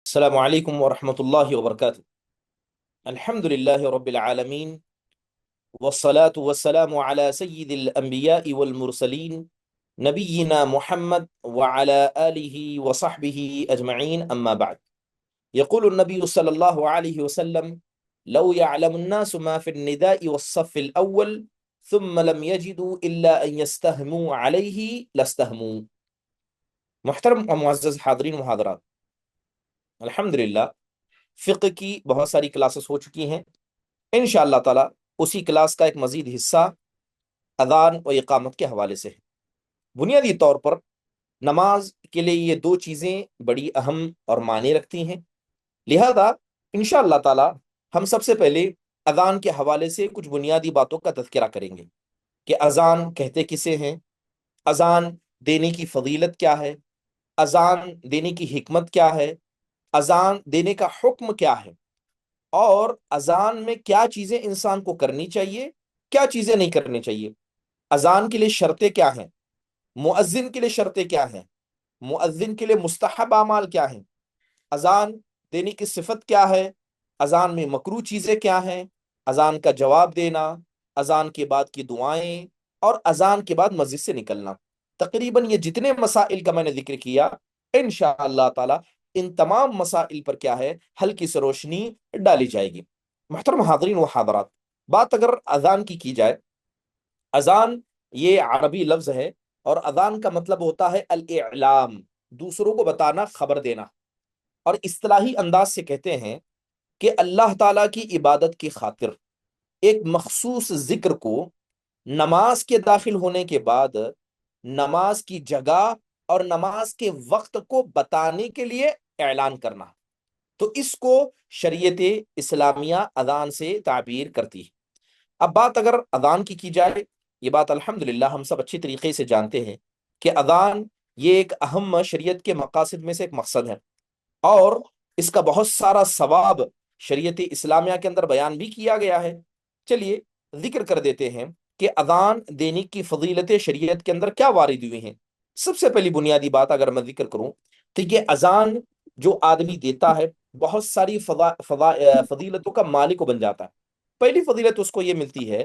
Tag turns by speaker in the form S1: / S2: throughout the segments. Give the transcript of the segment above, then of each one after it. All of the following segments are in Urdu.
S1: السلام علیکم ورحمۃ اللہ وبرکاتہ۔ الحمد للہ رب العالمین، والصلاة والسلام على سید الانبیاء والمرسلین، نبینا محمد وعلى آلہ وصحبہ اجمعین، اما بعد۔ یقول النبی صلی اللہ علیہ وسلم: لو يعلم الناس ما في النداء والصف الأول ثم لم يجدوا إلا أن يستهموا عليه لاستهموا۔ محترم و معزز حاضرین و حاضرات، الحمدللہ فقہ کی بہت ساری کلاسز ہو چکی ہیں۔ انشاءاللہ تعالی اسی کلاس کا ایک مزید حصہ اذان و اقامت کے حوالے سے ہے۔ بنیادی طور پر نماز کے لیے یہ دو چیزیں بڑی اہم اور معنی رکھتی ہیں، لہذا انشاءاللہ تعالی ہم سب سے پہلے اذان کے حوالے سے کچھ بنیادی باتوں کا تذکرہ کریں گے کہ اذان کہتے کسے ہیں، اذان دینے کی فضیلت کیا ہے، اذان دینے کی حکمت کیا ہے، اذان دینے کا حکم کیا ہے، اور اذان میں کیا چیزیں انسان کو کرنی چاہیے، کیا چیزیں نہیں کرنی چاہیے، اذان کے لیے شرطیں کیا ہیں، مؤذن کے لیے شرطیں کیا ہیں، مؤذن کے لیے مستحب اعمال کیا ہیں، اذان دینے کی صفت کیا ہے، اذان میں مکروہ چیزیں کیا ہیں، اذان کا جواب دینا، اذان کے بعد کی دعائیں، اور اذان کے بعد مسجد سے نکلنا۔ تقریباً یہ جتنے مسائل کا میں نے ذکر کیا، انشاءاللہ تعالی ان تمام مسائل پر کیا ہے، ہلکی سے روشنی ڈالی جائے گی۔ محترم حاضرین و حاضرات، بات اگر اذان کی جائے، اذان یہ عربی لفظ ہے، اور اذان کا مطلب ہوتا ہے الاعلام، دوسروں کو بتانا، خبر دینا، اور اصطلاحی انداز سے کہتے ہیں کہ اللہ تعالیٰ کی عبادت کی خاطر ایک مخصوص ذکر کو نماز کے داخل ہونے کے بعد نماز کی جگہ اور نماز کے وقت کو بتانے کے لیے اعلان کرنا، تو اس کو شریعت اسلامیہ اذان سے تعبیر کرتی ہے۔ اب بات اگر اذان کی جائے، یہ بات الحمدللہ ہم سب اچھی طریقے سے جانتے ہیں کہ اذان یہ ایک اہم شریعت کے مقاصد میں سے ایک مقصد ہے، اور اس کا بہت سارا ثواب شریعت اسلامیہ کے اندر بیان بھی کیا گیا ہے۔ چلیے ذکر کر دیتے ہیں کہ اذان دینے کی فضیلت شریعت کے اندر کیا وارد ہوئی ہیں۔ سب سے پہلی بنیادی بات اگر میں ذکر کروں تو یہ اذان جو آدمی دیتا ہے بہت ساری فضیلتوں کا مالک بن جاتا ہے۔ پہلی فضیلت اس کو یہ ملتی ہے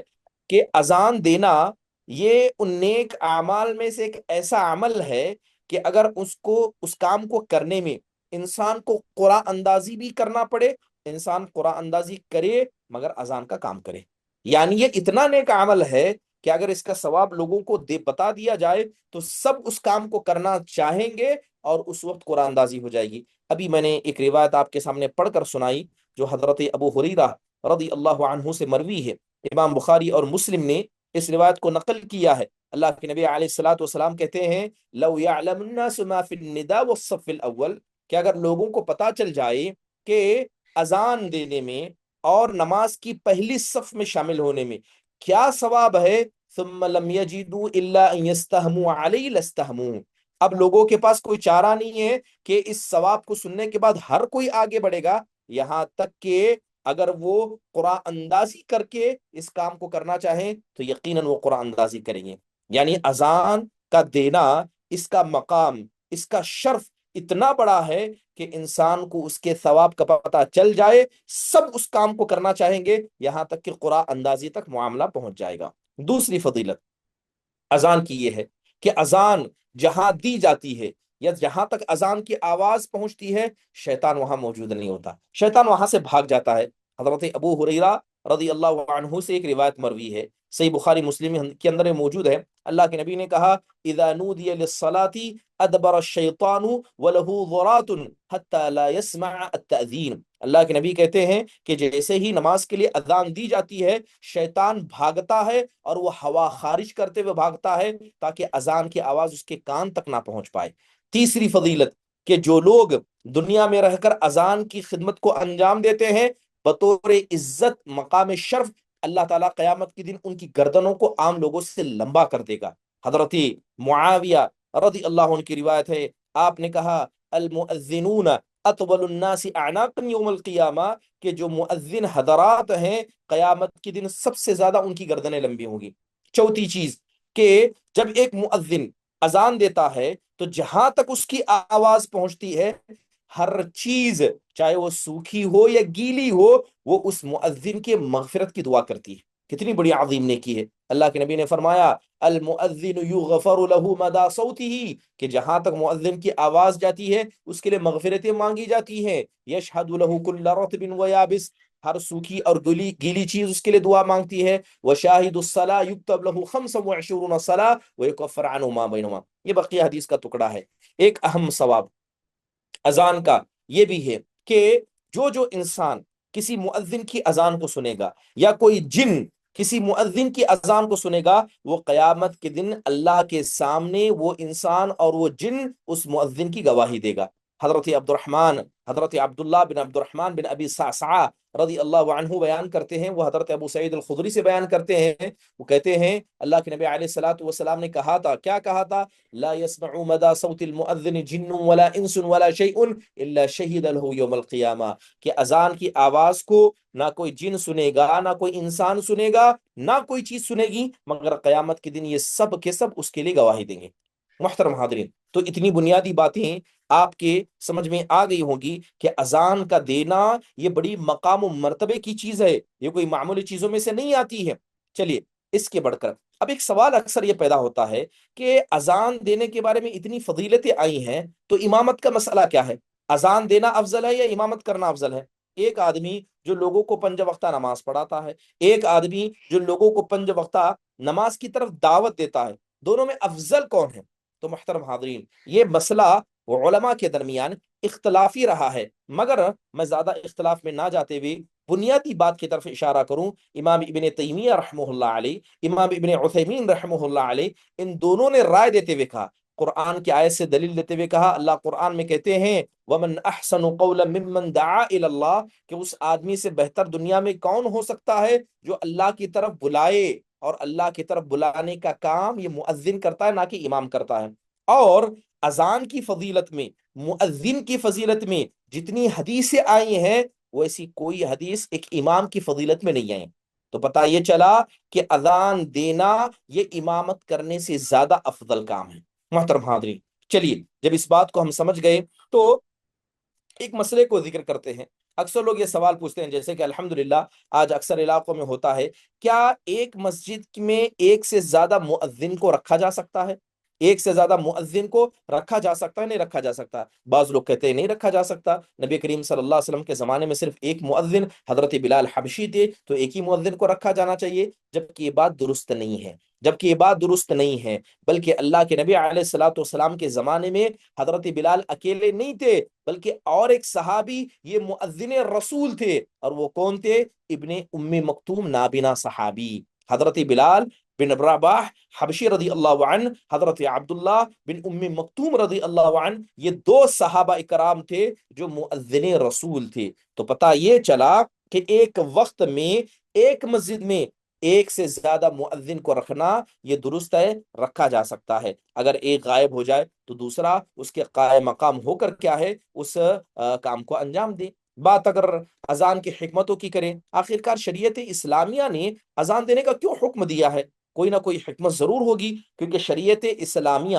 S1: کہ اذان دینا یہ ان نیک اعمال میں سے ایک ایسا عمل ہے کہ اگر اس کام کو کرنے میں انسان کو قرآن اندازی بھی کرنا پڑے، انسان قرآن اندازی کرے مگر اذان کا کام کرے، یعنی یہ اتنا نیک عمل ہے کہ اگر اس کا ثواب لوگوں کو بتا دیا جائے تو سب اس کام کو کرنا چاہیں گے، اور اس وقت قرآن اندازی ہو جائے گی۔ ابھی میں نے ایک روایت آپ کے سامنے پڑھ کر سنائی جو حضرت ابو ہریرہ رضی اللہ عنہ سے مروی ہے، امام بخاری اور مسلم نے اس روایت کو نقل کیا ہے۔ اللہ کے نبی علیہ الصلوۃ والسلام کہتے ہیں: لو يعلم الناس ما في النداء والصف الاول، کہ اگر لوگوں کو پتا چل جائے کہ اذان دینے میں اور نماز کی پہلی صف میں شامل ہونے میں کیا ثواب ہے، ثم لم يجدوا الا ان يستهموا عليه لاستهموا، اب لوگوں کے پاس کوئی چارہ نہیں ہے کہ اس ثواب کو سننے کے بعد ہر کوئی آگے بڑھے گا، یہاں تک کہ اگر وہ قرآن اندازی کر کے اس کام کو کرنا چاہیں تو یقیناً وہ قرآن اندازی کریں گے۔ یعنی اذان کا دینا، اس کا مقام، اس کا شرف اتنا بڑا ہے کہ انسان کو اس کے ثواب کا پتہ چل جائے، سب اس کام کو کرنا چاہیں گے، یہاں تک کہ قرآن اندازی تک معاملہ پہنچ جائے گا۔ دوسری فضیلت اذان کی یہ ہے کہ اذان جہاں دی جاتی ہے یا جہاں تک اذان کی آواز پہنچتی ہے، شیطان وہاں موجود نہیں ہوتا، شیطان وہاں سے بھاگ جاتا ہے۔ حضرت ابو ہریرہ رضی اللہ عنہ سے ایک روایت مروی ہے، صحیح بخاری مسلم کے اندر موجود ہے، اللہ کے نبی نے کہا: اذا نودی للصلاة ادبر الشیطان وله ضرات حتى لا يسمع التأذین۔ اللہ کے نبی کہتے ہیں کہ جیسے ہی نماز کے لیے اذان دی جاتی ہے، شیطان بھاگتا ہے اور وہ ہوا خارج کرتے ہوئے بھاگتا ہے تاکہ اذان کی آواز اس کے کان تک نہ پہنچ پائے۔ تیسری فضیلت کہ جو لوگ دنیا میں رہ کر اذان کی خدمت کو انجام دیتے ہیں، بطور عزت، مقام شرف، اللہ تعالیٰ قیامت کے دن ان کی گردنوں کو عام لوگوں سے لمبا کر دے گا۔ حضرت معاویہ رضی اللہ عنہ کی روایت ہے، آپ نے کہا: المؤذنون اطول الناس اعناقا یوم القیامہ، کہ جو مؤذن حضرات ہیں قیامت کے دن سب سے زیادہ ان کی گردنیں لمبی ہوں گی۔ چوتھی چیز کہ جب ایک مؤذن اذان دیتا ہے تو جہاں تک اس کی آواز پہنچتی ہے ہر چیز چاہے وہ سوکھی ہو یا گیلی ہو وہ اس مؤذن کے مغفرت کی دعا کرتی ہے۔ کتنی بڑی عظیم نیکی ہے۔ اللہ کے نبی نے فرمایا المؤذن یغفر له مدى صوته، کہ جہاں تک مؤذن کی آواز جاتی ہے اس کے لیے مغفرتیں مانگی جاتی ہیں۔ یشهد له كل رطب ويابس، ہر سوکھی اور گیلی چیز اس کے لیے دعا مانگتی ہے۔ وشاهد الصلاة يكتب له 25 صلاة ويكفر عنه ما بينهما، یہ بقیہ حدیث کا ٹکڑا ہے۔ ایک اہم ثواب اذان کا یہ بھی ہے کہ جو انسان کسی مؤذن کی اذان کو سنے گا یا کوئی جن کسی مؤذن کی اذان کو سنے گا، وہ قیامت کے دن اللہ کے سامنے وہ انسان اور وہ جن اس مؤذن کی گواہی دے گا۔ حضرت عبداللہ بن عبد الرحمن بن ابی صعصعہ رضی اللہ عنہ بیان کرتے ہیں، وہ حضرت ابو سعید الخدری سے بیان کرتے ہیں، وہ کہتے ہیں اللہ کے نبی علیہ الصلوۃ والسلام نے کہا تھا، کیا کہا تھا؟ لا يسمع مدى صوت المؤذن جن ولا انس ولا شيء الا شهد له يوم القيامہ، کہ اذان کی آواز کو نہ کوئی جن سنے گا، نہ کوئی انسان سنے گا، نہ کوئی چیز سنے گی، مگر قیامت کے دن یہ سب کے سب اس کے لیے گواہی دیں گے۔ محترم حاضرین، تو اتنی بنیادی باتیں آپ کے سمجھ میں آ گئی ہوں گی کہ اذان کا دینا یہ بڑی مقام و مرتبے کی چیز ہے، یہ کوئی معمولی چیزوں میں سے نہیں آتی ہے۔ چلیے اس کے بڑھ کر اب ایک سوال اکثر یہ پیدا ہوتا ہے کہ اذان دینے کے بارے میں اتنی فضیلتیں آئی ہیں تو امامت کا مسئلہ کیا ہے؟ اذان دینا افضل ہے یا امامت کرنا افضل ہے؟ ایک آدمی جو لوگوں کو 5 وقتہ نماز پڑھاتا ہے، ایک آدمی جو لوگوں کو 5 وقتہ نماز کی طرف دعوت دیتا ہے، دونوں میں افضل کون ہے؟ تو محترم حاضرین، یہ مسئلہ علماء کے درمیان اختلافی رہا ہے، مگر میں زیادہ اختلاف میں نہ جاتے ہوئے بنیادی بات کی طرف اشارہ کروں۔ امام ابن تیمیہ رحمہ اللہ علیہ، امام ابن عثیمین رحمہ اللہ علیہ، ان دونوں نے رائے دیتے ہوئے کہا، قرآن کی آیت سے دلیل دیتے ہوئے کہا، اللہ قرآن میں کہتے ہیں وَمَنْ أَحْسَنُ قَوْلًا مِّمَّنْ دَعَا إِلَى اللَّهِ، کہ اس آدمی سے بہتر دنیا میں کون ہو سکتا ہے جو اللہ کی طرف بلائے، اور اللہ کی طرف بلانے کا کام یہ مؤذن کرتا ہے نہ کہ امام کرتا ہے۔ اور اذان کی فضیلت میں، مؤذن کی فضیلت میں جتنی حدیثیں آئی ہیں ویسی کوئی حدیث ایک امام کی فضیلت میں نہیں آئی۔ تو پتہ یہ چلا کہ اذان دینا یہ امامت کرنے سے زیادہ افضل کام ہے۔ محترم حاضرین، چلیے جب اس بات کو ہم سمجھ گئے تو ایک مسئلے کو ذکر کرتے ہیں۔ اکثر لوگ یہ سوال پوچھتے ہیں، جیسے کہ الحمدللہ آج اکثر علاقوں میں ہوتا ہے، کیا ایک مسجد میں ایک سے زیادہ مؤذن کو رکھا جا سکتا ہے؟ ایک سے زیادہ مؤذن کو رکھا جا سکتا ہے؟ نہیں رکھا جا سکتا۔ بعض لوگ کہتے ہیں نہیں رکھا جا سکتا، نبی کریم صلی اللہ علیہ وسلم کے زمانے میں صرف ایک مؤذن حضرت بلال حبشی تھے، تو ایک ہی مؤذن کو رکھا جانا چاہیے، جبکہ یہ بات درست نہیں ہے، جبکہ یہ بات درست نہیں ہے، بلکہ اللہ کے نبی علیہ الصلوۃ والسلام کے زمانے میں حضرت بلال اکیلے نہیں تھے، بلکہ اور ایک صحابی یہ مؤذن رسول تھے، اور وہ کون تھے؟ ابن ام مکتوم نابینا صحابی، حضرت بلال بن رباح حبشی رضی اللہ عنہ، حضرت عبداللہ بن ام مکتوم رضی اللہ عنہ، یہ دو صحابہ اکرام تھے جو مؤذن رسول تھے۔ تو پتہ یہ چلا کہ ایک وقت میں ایک مسجد میں ایک سے زیادہ مؤذن کو رکھنا یہ درست ہے، رکھا جا سکتا ہے۔ اگر ایک غائب ہو جائے تو دوسرا اس کے قائم مقام ہو کر کیا ہے اس کام کو انجام دے۔ بات اگر اذان کی حکمتوں کی کریں، آخرکار شریعت اسلامیہ نے اذان دینے کا کیوں حکم دیا ہے؟ کوئی نہ کوئی حکمت ضرور ہوگی، کیونکہ شریعت اسلامیہ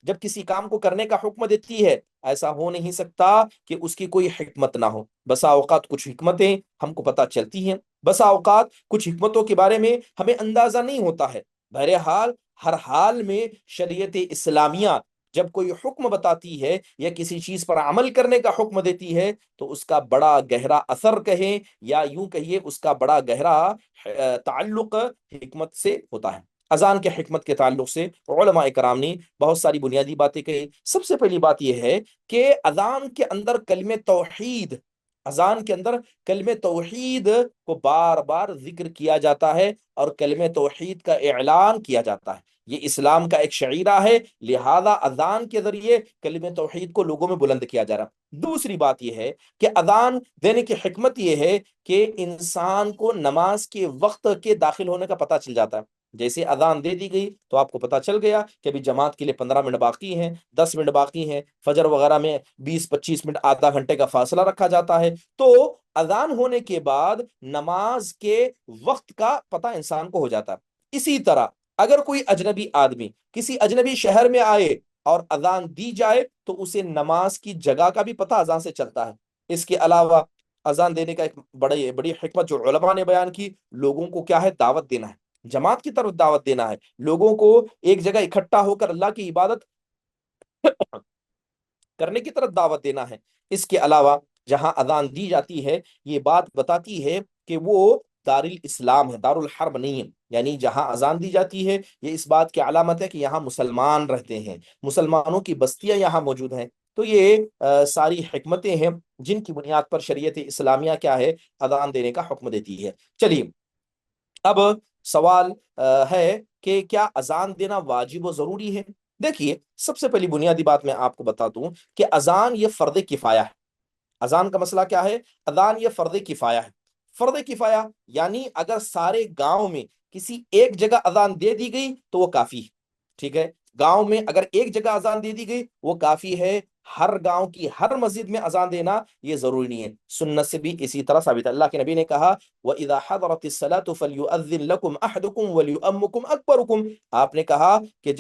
S1: جب کسی کام کو کرنے کا حکم دیتی ہے ایسا ہو نہیں سکتا کہ اس کی کوئی حکمت نہ ہو۔ بسا اوقات کچھ حکمتیں ہم کو پتہ چلتی ہیں، بسا اوقات کچھ حکمتوں کے بارے میں ہمیں اندازہ نہیں ہوتا ہے۔ بہرحال ہر حال میں شریعت اسلامیہ جب کوئی حکم بتاتی ہے یا کسی چیز پر عمل کرنے کا حکم دیتی ہے تو اس کا بڑا گہرا اثر کہیں یا یوں کہیے اس کا بڑا گہرا تعلق حکمت سے ہوتا ہے۔ اذان کے حکمت کے تعلق سے علماء کرام نے بہت ساری بنیادی باتیں کہی۔ سب سے پہلی بات یہ ہے کہ اذان کے اندر کلمہ توحید، اذان کے اندر کلمہ توحید کو بار بار ذکر کیا جاتا ہے اور کلمہ توحید کا اعلان کیا جاتا ہے۔ یہ اسلام کا ایک شعیرہ ہے، لہذا اذان کے ذریعے کلمہ توحید کو لوگوں میں بلند کیا جا رہا۔ دوسری بات یہ ہے کہ اذان دینے کی حکمت یہ ہے کہ انسان کو نماز کے وقت کے داخل ہونے کا پتہ چل جاتا ہے۔ جیسے اذان دے دی گئی تو آپ کو پتہ چل گیا کہ ابھی جماعت کے لیے 15 منٹ باقی ہیں، 10 منٹ باقی ہیں، فجر وغیرہ میں 20-25 منٹ، آدھا گھنٹے کا فاصلہ رکھا جاتا ہے۔ تو اذان ہونے کے بعد نماز کے وقت کا پتہ انسان کو ہو جاتا ہے۔ اسی طرح اگر کوئی اجنبی آدمی کسی اجنبی شہر میں آئے اور اذان دی جائے تو اسے نماز کی جگہ کا بھی پتہ اذان سے چلتا ہے۔ اس کے علاوہ اذان دینے کا ایک بڑی حکمت جو علماء نے بیان کی، لوگوں کو کیا ہے؟ دعوت دینا ہے، جماعت کی طرف دعوت دینا ہے، لوگوں کو ایک جگہ اکٹھا ہو کر اللہ کی عبادت کرنے کی طرف دعوت دینا ہے۔ اس کے علاوہ جہاں اذان دی جاتی ہے، یہ بات بتاتی ہے کہ وہ دار الاسلام ہے، دار الحرب نہیں ہے، یعنی جہاں اذان دی جاتی ہے یہ اس بات کی علامت ہے کہ یہاں مسلمان رہتے ہیں، مسلمانوں کی بستیاں یہاں موجود ہیں۔ تو یہ ساری حکمتیں ہیں جن کی بنیاد پر شریعت اسلامیہ کیا ہے؟ اذان دینے کا حکم دیتی ہے۔ چلیے، اب سوال ہے کہ کیا اذان دینا واجب و ضروری ہے؟ دیکھیے، سب سے پہلی بنیادی بات میں آپ کو بتا دوں کہ اذان یہ فرض کفایہ ہے۔ اذان کا مسئلہ کیا ہے؟ اذان یہ فرض کفایہ ہے۔ فرض کفایہ یعنی اگر سارے گاؤں میں کسی ایک جگہ اذان دے دی گئی تو وہ کافی ہے، ٹھیک ہے؟ گاؤں میں اگر ایک جگہ اذان دے دی گئی وہ کافی ہے، ہر گاؤں کی ہر مسجد میں اذان دینا یہ ضروری نہیں ہے۔ سنت سے بھی اسی طرح ثابت ہے، اللہ کے نبی نے کہا وَإِذَا حَضَرَتِ الصَّلَاةُ فَلْيُؤَذِّن لَكُمْ أَحَدُكُمْ وَلْيُؤَمُّكُمْ أَكْبَرُكُمْ۔ آپ نے کہا کہ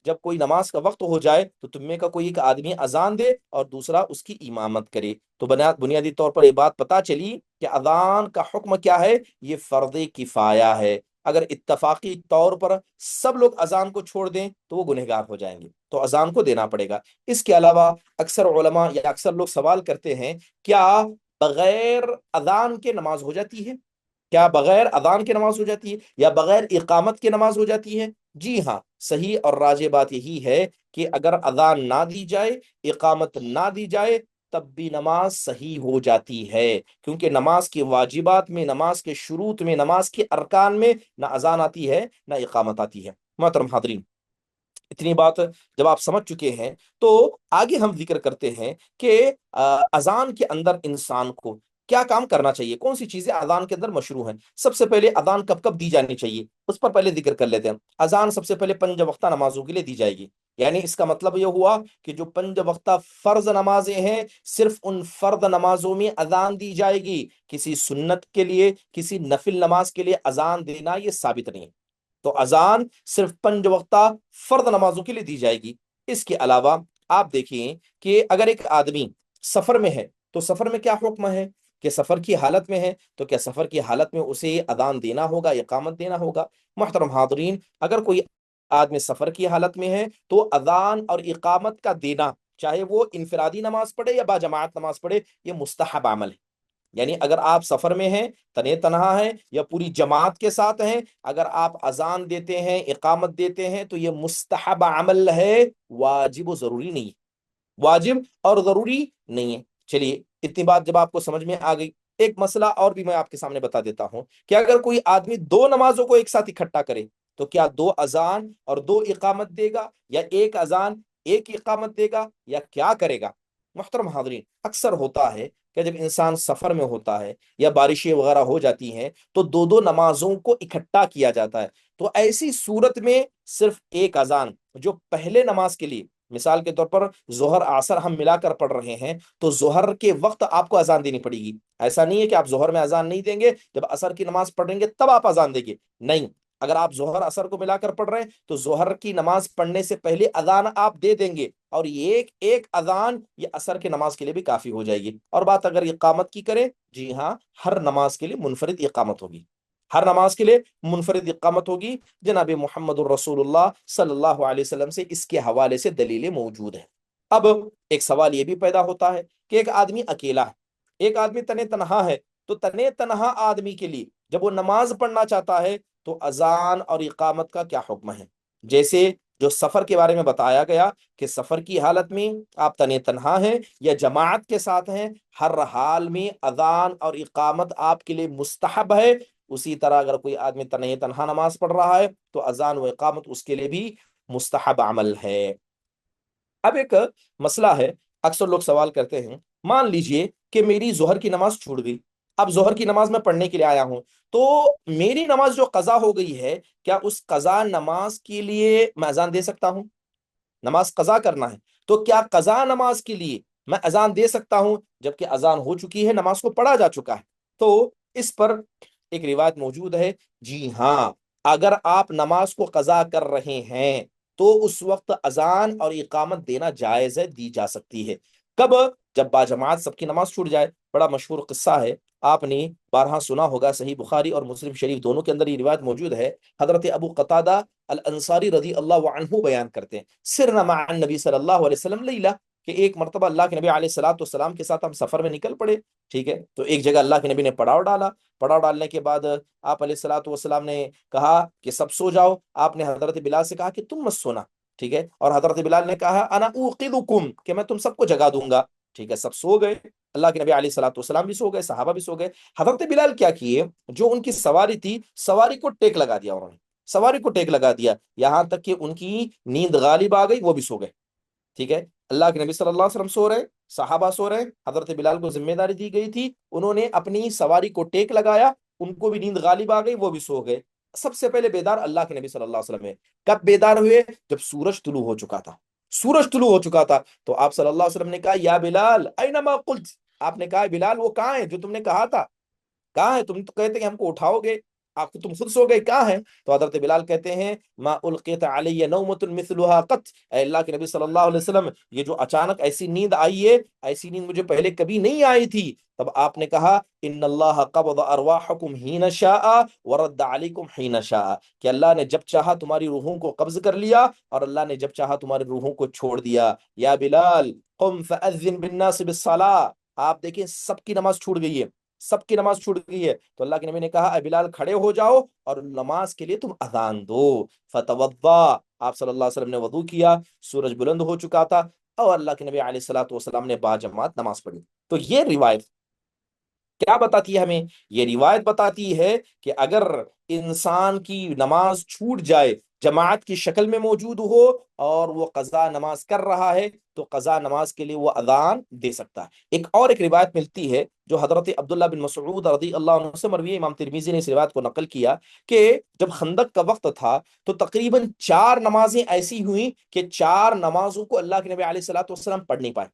S1: جب کوئی نماز کا وقت ہو جائے تو تم میں کا کوئی ایک آدمی اذان دے اور دوسرا اس کی امامت کرے۔ تو بنیادی طور پر یہ بات پتا چلی کہ اذان کا حکم کیا ہے؟ یہ فرض کفایہ ہے۔ اگر اتفاقی طور پر سب لوگ اذان کو چھوڑ دیں تو وہ گنہگار ہو جائیں گے، تو اذان کو دینا پڑے گا۔ اس کے علاوہ اکثر علماء یا اکثر لوگ سوال کرتے ہیں کیا بغیر اذان کے نماز ہو جاتی ہے؟ کیا بغیر اذان کے نماز ہو جاتی ہے یا بغیر اقامت کے نماز ہو جاتی ہے؟ جی ہاں، صحیح اور راجح بات یہی ہے کہ اگر اذان نہ دی جائے، اقامت نہ دی جائے، تب بھی نماز صحیح ہو جاتی ہے، کیونکہ نماز کے واجبات میں، نماز کے شروط میں، نماز کے ارکان میں نہ اذان آتی ہے نہ اقامت آتی ہے۔ محترم حاضرین، اتنی بات جب آپ سمجھ چکے ہیں تو آگے ہم ذکر کرتے ہیں کہ اذان کے اندر انسان کو کیا کام کرنا چاہیے، کون سی چیزیں اذان کے اندر مشروع ہیں۔ سب سے پہلے اذان کب کب دی جانی چاہیے اس پر پہلے ذکر کر لیتے ہیں۔ اذان سب سے پہلے 5 وقتہ نمازوں کے لیے دی جائے گی، یعنی اس کا مطلب یہ ہوا کہ جو 5 وقتہ فرض نمازیں ہیں صرف ان فرض نمازوں میں اذان دی جائے گی، کسی سنت کے لیے، کسی نفل نماز کے لیے اذان دینا یہ ثابت نہیں ہے۔ تو اذان صرف 5 وقتہ فرض نمازوں کے لیے دی جائے گی۔ اس کے علاوہ آپ دیکھیں کہ اگر ایک آدمی سفر میں ہے تو سفر میں کیا حکم ہے کہ سفر کی حالت میں ہے تو کیا سفر کی حالت میں اسے اذان دینا ہوگا، اقامت دینا ہوگا؟ محترم حاضرین، اگر کوئی آدمی سفر کی حالت میں ہے تو اذان اور اقامت کا دینا، چاہے وہ انفرادی نماز پڑھے یا باجماعت نماز پڑھے، یہ مستحب عمل ہے۔ یعنی اگر آپ سفر میں ہیں، تنے تنہا ہیں یا پوری جماعت کے ساتھ ہیں، اگر آپ اذان دیتے ہیں، اقامت دیتے ہیں تو یہ مستحب عمل ہے، واجب و ضروری نہیں ہے، واجب اور ضروری نہیں ہے۔ چلیے، اتنی بات جب آپ کو سمجھ میں آ گئی، ایک مسئلہ اور بھی میں آپ کے سامنے بتا دیتا ہوں کہ اگر کوئی آدمی 2 نمازوں کو ایک ساتھ اکٹھا کرے تو کیا 2 اذان اور 2 اقامت دے گا، یا ایک اذان ایک اقامت دے گا، یا کیا کرے گا؟ محترم حاضرین، اکثر ہوتا ہے کہ جب انسان سفر میں ہوتا ہے یا بارشیں وغیرہ ہو جاتی ہیں تو 2 نمازوں کو اکٹھا کیا جاتا ہے، تو ایسی صورت میں صرف ایک اذان جو پہلے نماز کے لیے، مثال کے طور پر ظہر عصر ہم ملا کر پڑھ رہے ہیں تو ظہر کے وقت آپ کو اذان دینی پڑے گی۔ ایسا نہیں ہے کہ آپ ظہر میں اذان نہیں دیں گے، جب عصر کی نماز پڑھیں گے تب آپ اذان دیں گے، نہیں۔ اگر آپ ظہر عصر کو ملا کر پڑھ رہے ہیں تو ظہر کی نماز پڑھنے سے پہلے اذان آپ دے دیں گے، اور ایک ایک اذان یہ عصر کی نماز کے لیے بھی کافی ہو جائے گی۔ اور بات اگر اقامت کی کریں، جی ہاں، ہر نماز کے لیے منفرد اقامت ہوگی، ہر نماز کے لیے منفرد اقامت ہوگی۔ جناب محمد الرسول اللہ صلی اللہ علیہ وسلم سے اس کے حوالے سے دلیلیں موجود ہیں۔ اب ایک سوال یہ بھی پیدا ہوتا ہے کہ ایک آدمی اکیلا ہے، ایک آدمی تنے تنہا ہے، تو تنے تنہا آدمی کے لیے جب وہ نماز پڑھنا چاہتا ہے تو اذان اور اقامت کا کیا حکم ہے؟ جیسے جو سفر کے بارے میں بتایا گیا کہ سفر کی حالت میں آپ تنے تنہا ہیں یا جماعت کے ساتھ ہیں، ہر حال میں اذان اور اقامت آپ کے لیے مستحب ہے، اسی طرح اگر کوئی آدمی تنے تنہا نماز پڑھ رہا ہے تو اذان و اقامت اس کے لیے بھی مستحب عمل ہے۔ اب ایک مسئلہ ہے، اکثر لوگ سوال کرتے ہیں، مان لیجئے کہ میری ظہر کی نماز چھوٹ گئی، اب ظہر کی نماز میں پڑھنے کے لیے آیا ہوں، تو میری نماز جو قضا ہو گئی ہے، کیا اس قضا نماز کے لیے میں اذان دے سکتا ہوں؟ نماز قضا کرنا ہے تو کیا قضا نماز کے لیے میں اذان دے سکتا ہوں جبکہ اذان ہو چکی ہے، نماز کو پڑھا جا چکا ہے؟ تو اس پر ایک روایت موجود ہے، جی ہاں، اگر آپ نماز کو قضا کر رہے ہیں تو اس وقت اذان اور اقامت دینا جائز ہے، دی جا سکتی ہے۔ کب؟ جب باجماعت سب کی نماز چھوٹ جائے۔ بڑا مشہور قصہ ہے، آپ نے بارہا سنا ہوگا، صحیح بخاری اور مسلم شریف دونوں کے اندر یہ روایت موجود ہے۔ حضرت ابو قتادہ الانصاری رضی اللہ عنہ بیان کرتے ہیں، سرنا مع النبی صلی اللہ علیہ وسلم لیلہ، کہ ایک مرتبہ اللہ کے نبی علیہ الصلوۃ والسلام کے ساتھ ہم سفر میں نکل پڑے، ٹھیک ہے، تو ایک جگہ اللہ کے نبی نے پڑاؤ ڈالا۔ پڑاؤ ڈالنے کے بعد آپ علیہ الصلوۃ والسلام نے کہا کہ سب سو جاؤ۔ آپ نے حضرت بلال سے کہا کہ تم مت سونا، ٹھیک ہے، اور حضرت بلال نے کہا انا اوقظکم، کہ میں تم سب کو جگا دوں گا، ٹھیک ہے۔ سب سو گئے، اللہ کے نبی علیہ الصلوۃ والسلام بھی سو گئے، صحابہ بھی سو گئے۔ حضرت بلال کیا کیے، جو ان کی سواری تھی، سواری کو ٹیک لگا دیا انہوں نے، سواری کو ٹیک لگا دیا، یہاں تک کہ ان کی نیند غالب آ گئی، وہ بھی سو گئے، ٹھیک ہے۔ اللہ کے نبی صلی اللہ علیہ وسلم سو رہے، صحابہ سو رہے، حضرت بلال کو ذمہ داری دی گئی تھی، انہوں نے اپنی سواری کو ٹیک لگایا، ان کو بھی نیند غالب آ گئی، وہ بھی سو گئے۔ سب سے پہلے بیدار اللہ کے نبی صلی اللہ علیہ وسلم ہے۔ کب بیدار ہوئے؟ جب سورج طلوع ہو چکا تھا، سورج طلوع ہو چکا تھا، تو آپ صلی اللہ علیہ وسلم نے کہا یا بلال اینما قلت، آپ نے کہا بلال وہ کہاں ہے جو تم نے کہا تھا، کہاں ہے؟ تم تو کہتے کہ ہم کو اٹھاؤ گے، آپ تم خود سو گئے، کہاں ہے؟ تو حضرت بلال کہتے ہیں ما القیت علی نومۃ مثلها قط، اے اللہ کے نبی صلی اللہ علیہ وسلم، یہ جو اچانک ایسی نیند آئی ہے، ایسی نیند مجھے پہلے کبھی نہیں آئی تھی۔ تب آپ نے کہا ان اللہ قبض ارواحکم حین شاء ورد علیکم حین شاء، کہ اللہ نے جب چاہا تمہاری روحوں کو قبض کر لیا، اور اللہ نے جب چاہا تمہاری روحوں کو چھوڑ دیا۔ یا بلال قم فاذن بالناس بالصلاۃ، آپ دیکھیں سب کی نماز چھوٹ گئی ہے، سب کی نماز چھوٹ گئی ہے، تو اللہ کے نبی نے کہا اے بلال کھڑے ہو جاؤ اور نماز کے لیے تم اذان دو۔ فتوضا، آپ صلی اللہ علیہ وسلم نے وضو کیا، سورج بلند ہو چکا تھا، اور اللہ کے نبی علیہ الصلوۃ والسلام نے باجماعت نماز پڑھی۔ تو یہ روایت کیا بتاتی ہے ہمیں؟ یہ روایت بتاتی ہے کہ اگر انسان کی نماز چھوٹ جائے، جماعت کی شکل میں موجود ہو اور وہ قضا نماز کر رہا ہے، تو قضا نماز کے لیے وہ اذان دے سکتا ہے۔ ایک روایت ملتی ہے جو حضرت عبداللہ بن مسعود رضی اللہ عنہ سے مروی ہے، امام ترمذی نے اس روایت کو نقل کیا کہ جب خندق کا وقت تھا تو تقریباً 4 نمازیں ایسی ہوئیں کہ 4 نمازوں کو اللہ کے نبی علیہ الصلوۃ والسلام پڑھ نہیں پائے،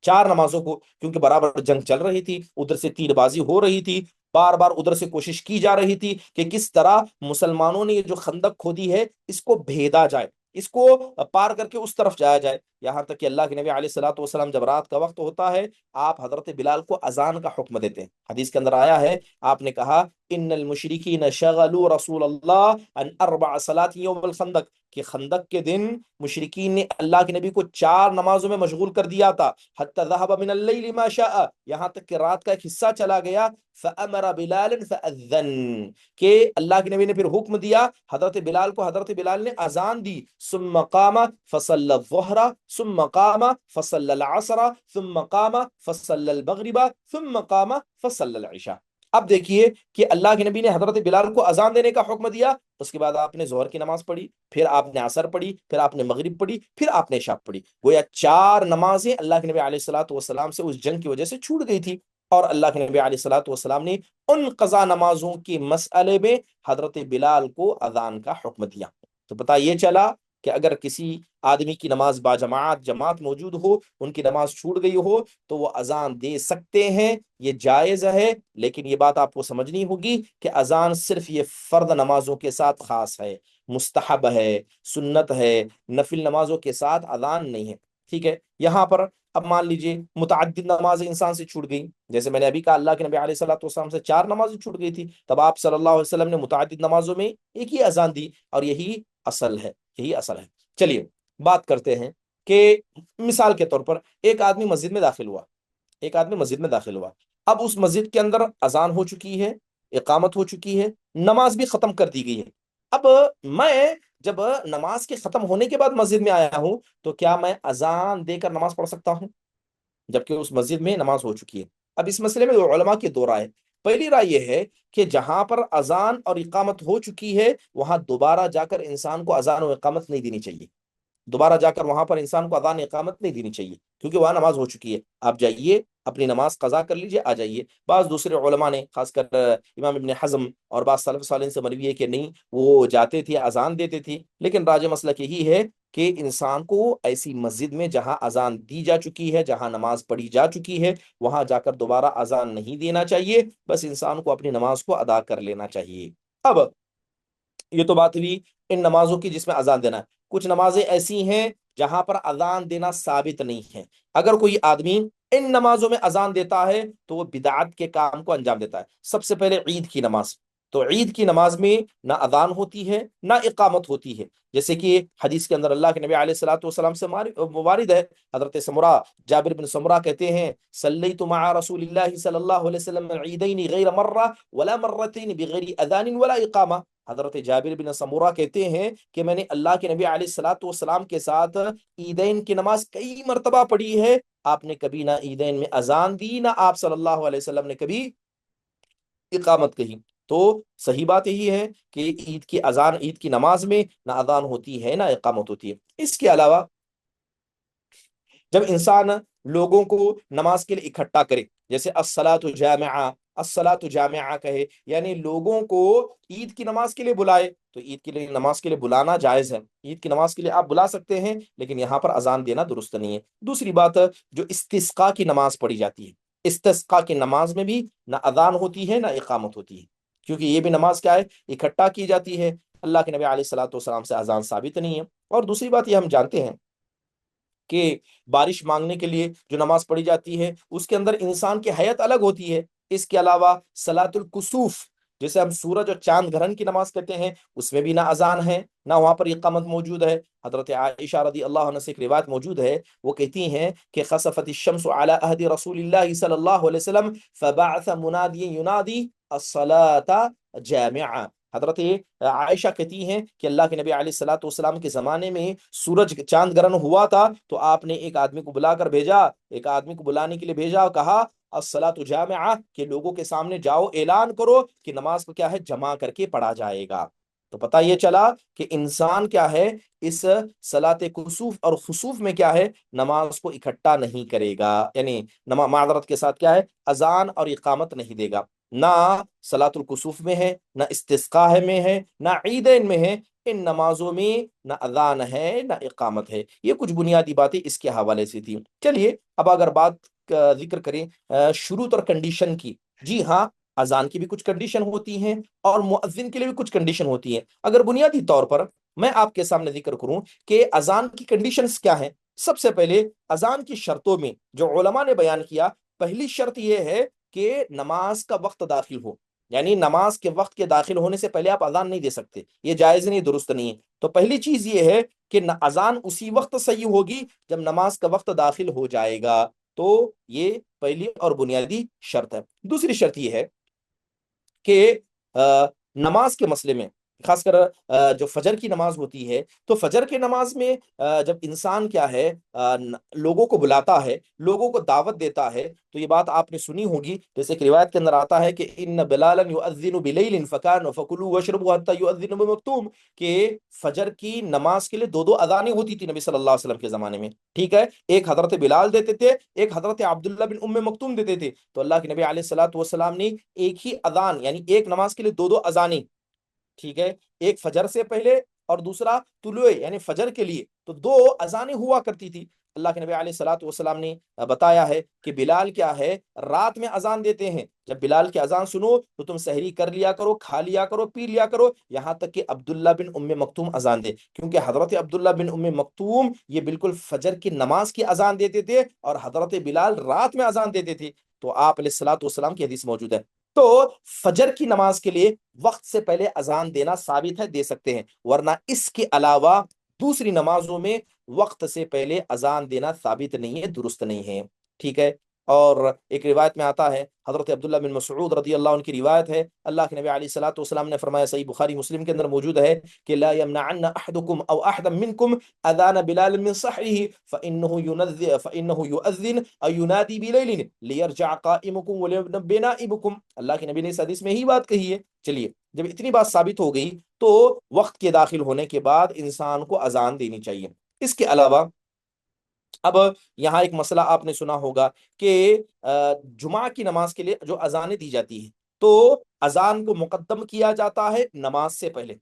S1: 4 نمازوں کو، کیونکہ برابر جنگ چل رہی تھی، ادھر سے تیر بازی ہو رہی تھی، بار بار ادھر سے کوشش کی جا رہی تھی کہ کس طرح مسلمانوں نے یہ جو خندق کھودی ہے اس کو بھیدا جائے، اس کو پار کر کے اس طرف جایا جائے، یہاں تک کہ اللہ کے نبی علیہ الصلوۃ والسلام جب رات کا وقت ہوتا ہے، آپ حضرت بلال کو اذان کا حکم دیتے ہیں۔ حدیث کے اندر آیا ہے، آپ نے کہا ان المشرکین شغلوا رسول اللہ عن 4 صلات یوم الخندق، کہ خندق کے دن مشرکین نے اللہ کے نبی کو 4 نمازوں میں مشغول کر دیا تھا، حتی ذهب من اللیل ما شاء، یہاں تک کہ رات کا ایک حصہ چلا گیا، فامر بلال فاذن، کہ اللہ کے نبی نے پھر حکم دیا حضرت بلال کو، حضرت بلال نے اذان دی، ثم قام فصلى الظهر ثم قام فصلى العصر ثم قام فصلى المغرب ثم قام فصلى العشاء۔ اب دیکھیے کہ اللہ کے نبی نے حضرت بلال کو اذان دینے کا حکم دیا، اس کے بعد آپ نے ظہر کی نماز پڑھی، پھر آپ نے عصر پڑھی، پھر آپ نے مغرب پڑھی، پھر آپ نے عشاء پڑھی، گویا 4 نمازیں اللہ کے نبی علیہ الصلوۃ والسلام سے اس جنگ کی وجہ سے چھوٹ گئی تھی، اور اللہ کے نبی علیہ الصلوۃ والسلام نے ان قضا نمازوں کے مسئلے میں حضرت بلال کو اذان کا حکم دیا۔ تو پتہ یہ چلا کہ اگر کسی آدمی کی نماز جماعت موجود ہو، ان کی نماز چھوٹ گئی ہو، تو وہ اذان دے سکتے ہیں، یہ جائز ہے، لیکن یہ بات آپ کو سمجھنی ہوگی کہ اذان صرف یہ فرض نمازوں کے ساتھ خاص ہے، مستحب ہے، سنت ہے، نفل نمازوں کے ساتھ اذان نہیں ہے، ٹھیک ہے۔ یہاں پر اب مان لیجئے متعدد نمازیں انسان سے چھوٹ گئی، جیسے میں نے ابھی کہا اللہ کے نبی علیہ الصلوۃ والسلام سے 4 نمازیں چھوٹ گئی تھی، تب آپ صلی اللہ علیہ وسلم نے متعدد نمازوں میں ایک ہی اذان دی، اور یہی اصل ہے، یہی اصل ہے۔ چلیے بات کرتے ہیں کہ مثال کے طور پر ایک آدمی مسجد میں داخل ہوا، ایک آدمی مسجد میں داخل ہوا، اب اس مسجد کے اندر اذان ہو چکی ہے، اقامت ہو چکی ہے، نماز بھی ختم کر دی گئی ہے۔ اب میں جب نماز کے ختم ہونے کے بعد مسجد میں آیا ہوں، تو کیا میں اذان دے کر نماز پڑھ سکتا ہوں جبکہ اس مسجد میں نماز ہو چکی ہے؟ اب اس مسئلے میں علماء کی 2 رائے۔ پہلی رائے یہ ہے کہ جہاں پر اذان اور اقامت ہو چکی ہے، وہاں دوبارہ جا کر انسان کو اذان و اقامت نہیں دینی چاہیے، دوبارہ جا کر وہاں پر انسان کو اذان اقامت نہیں دینی چاہیے، کیونکہ وہاں نماز ہو چکی ہے، آپ جائیے اپنی نماز قضا کر لیجئے، آ جائیے۔ بعض دوسرے علماء نے، خاص کر امام ابن حزم اور بعض سلف صالحین سے مروی ہے کہ نہیں، وہ جاتے تھے اذان دیتے تھے، لیکن راجح مسلک یہی ہے کہ انسان کو ایسی مسجد میں جہاں اذان دی جا چکی ہے، جہاں نماز پڑھی جا چکی ہے، وہاں جا کر دوبارہ اذان نہیں دینا چاہیے، بس انسان کو اپنی نماز کو ادا کر لینا چاہیے۔ اب یہ تو بات ہوئی ان نمازوں کی جس میں اذان دینا ہے۔ کچھ نمازیں ایسی ہیں جہاں پر اذان دینا ثابت نہیں ہے، اگر کوئی آدمی ان نمازوں میں اذان دیتا ہے تو وہ بدعت کے کام کو انجام دیتا ہے۔ سب سے پہلے عید کی نماز، تو عید کی نماز میں نہ اذان ہوتی ہے نہ اقامت ہوتی ہے، جیسے کہ حدیث کے اندر اللہ کے نبی علیہ الصلوۃ والسلام سے وارد ہے، حضرت سمرہ جابر بن سمرہ کہتے ہیں صلیت مع رسول اللہ صلی اللہ علیہ وسلم عیدین غیر مرہ ولا مرتین بغیر اذان ولا اقامہ۔ حضرت جابر بن سمورہ کہتے ہیں کہ میں نے اللہ کے نبی علیہ الصلوۃ والسلام کے ساتھ عیدین کی نماز کئی مرتبہ پڑھی ہے، آپ نے کبھی نہ عیدین میں اذان دی، نہ آپ صلی اللہ علیہ وسلم نے کبھی اقامت کہی۔ تو صحیح بات یہی ہے کہ عید کی اذان، عید کی نماز میں نہ اذان ہوتی ہے نہ اقامت ہوتی ہے۔ اس کے علاوہ جب انسان لوگوں کو نماز کے لیے اکٹھا کرے، جیسے الصلاۃ جامعہ، الصلاۃ جامعہ کہے، یعنی لوگوں کو عید کی نماز کے لیے بلائے، تو عید کے لیے نماز کے لیے بلانا جائز ہے، عید کی نماز کے لیے آپ بلا سکتے ہیں، لیکن یہاں پر اذان دینا درست نہیں ہے۔ دوسری بات، جو استسقاء کی نماز پڑھی جاتی ہے، استسقاء کی نماز میں بھی نہ اذان ہوتی ہے نہ اقامت ہوتی ہے، کیونکہ یہ بھی نماز کیا ہے، اکٹھا کی جاتی ہے، اللہ کے نبی علیہ الصلوۃ والسلام سے اذان ثابت نہیں ہے۔ اور دوسری بات یہ ہم جانتے ہیں کہ بارش مانگنے کے لیے جو نماز پڑھی جاتی ہے اس کے اندر انسان کی حیت الگ ہوتی ہے۔ اس کے علاوہ صلاۃ الکسوف، جسے ہم سورج اور چاند گرہن کی نماز کہتے ہیں، اس میں بھی نہ اذان ہے نہ وہاں پر اقامت موجود ہے۔ حضرت عائشہ رضی اللہ عنہ سے ایک روایت موجود ہے، وہ کہتی ہیں کہ خسفت الشمس علی عہد رسول اللہ صلی اللہ علیہ وسلم فبعث منادی ینادی الصلاۃ جامعہ۔ حضرت عائشہ کہتی ہیں کہ اللہ کے نبی علیہ الصلوۃ والسلام کے زمانے میں سورج چاند گرہن ہوا تھا، تو آپ نے ایک آدمی کو بلا کر بھیجا، ایک آدمی کو بلانے کے لیے بھیجا اور کہا الصلاۃ جامعہ، کہ لوگوں کے سامنے جاؤ اعلان کرو کہ نماز کو کیا ہے، جمع کر کے پڑھا جائے گا۔ تو پتہ یہ چلا کہ انسان کیا ہے، اس صلاۃ کسوف اور خسوف میں کیا ہے، نماز کو اکٹھا نہیں کرے گا، یعنی معذرت کے ساتھ کیا ہے، اذان اور اقامت نہیں دے گا۔ نہ صلاۃ الکسوف میں ہے، نہ استسقاء میں ہے، نہ عیدین میں ہے، ان نمازوں میں نہ اذان ہے نہ اقامت ہے۔ یہ کچھ بنیادی باتیں اس کے حوالے سے تھیں۔ چلیے اب اگر بات کا ذکر کریں شروط اور کنڈیشن کی، جی ہاں، اذان کی بھی کچھ کنڈیشن ہوتی ہیں اور مؤذن کے لیے بھی کچھ کنڈیشن ہوتی ہیں۔ اگر بنیادی طور پر میں آپ کے سامنے ذکر کروں کہ اذان کی کنڈیشنز کیا ہیں، سب سے پہلے اذان کی شرطوں میں جو علماء نے بیان کیا، پہلی شرط یہ ہے کہ نماز کا وقت داخل ہو، یعنی نماز کے وقت کے داخل ہونے سے پہلے آپ اذان نہیں دے سکتے، یہ جائز نہیں، درست نہیں ہے۔ تو پہلی چیز یہ ہے کہ اذان اسی وقت صحیح ہوگی جب نماز کا وقت داخل ہو جائے گا، تو یہ پہلی اور بنیادی شرط ہے۔ دوسری شرط یہ ہے کہ نماز کے مسئلے میں، خاص کر جو فجر کی نماز ہوتی ہے، تو فجر کی نماز میں جب انسان کیا ہے، لوگوں کو بلاتا ہے، لوگوں کو دعوت دیتا ہے، تو یہ بات آپ نے سنی ہوگی، جیسے کہ روایت کے اندر آتا ہے کہ ان بلالا یؤذن بلیل فکلوا واشربوا حتی یؤذن بمکتوم، کہ فجر کی نماز کے لیے دو دو اذانیں ہوتی تھی نبی صلی اللہ علیہ وسلم کے زمانے میں، ٹھیک ہے، ایک حضرت بلال دیتے تھے، ایک حضرت عبداللہ بن ام مکتوم دیتے تھے۔ تو اللہ کے نبی علیہ الصلوۃ والسلام نے ایک ہی اذان، یعنی ایک نماز کے لیے دو دو اذانیں، ٹھیک ہے، ایک فجر سے پہلے اور دوسرا طلوع یعنی فجر کے لیے، تو دو اذانیں ہوا کرتی تھی۔ اللہ کے نبی علیہ الصلوۃ والسلام نے بتایا ہے کہ بلال کیا ہے، رات میں اذان دیتے ہیں، جب بلال کی اذان سنو تو تم سحری کر لیا کرو، کھا لیا کرو، پی لیا کرو، یہاں تک کہ عبداللہ بن ام مکتوم اذان دے، کیونکہ حضرت عبداللہ بن ام مکتوم یہ بالکل فجر کی نماز کی اذان دیتے تھے اور حضرت بلال رات میں اذان دیتے تھے۔ تو آپ علیہ الصلوۃ والسلام کی حدیث موجود ہے۔ تو فجر کی نماز کے لیے وقت سے پہلے اذان دینا ثابت ہے، دے سکتے ہیں، ورنہ اس کے علاوہ دوسری نمازوں میں وقت سے پہلے اذان دینا ثابت نہیں ہے، درست نہیں ہے، ٹھیک ہے۔ اور ایک روایت میں آتا ہے، حضرت عبداللہ بن مسعود رضی اللہ عنہ کی روایت ہے، اللہ کے نبی علیہ الصلوۃ والسلام نے فرمایا، صحیح بخاری مسلم کے اندر موجود ہے کہ لا يمنعن احدكم او احدا منكم اذان بلال من صحره فانه يؤذن او ينادي بليل ليرجع قائمكم ولينبه نائبكم۔ اللہ کے نبی نے اس حدیث میں ہی بات کہی ہے۔ چلیے، جب اتنی بات ثابت ہو گئی تو وقت کے داخل ہونے کے بعد انسان کو اذان دینی چاہیے۔ اس کے علاوہ اب یہاں ایک مسئلہ آپ نے سنا ہوگا کہ جمعہ کی نماز کے لیے جو اذانیں دی جاتی ہیں، تو اذان کو مقدم کیا جاتا ہے نماز سے پہلے،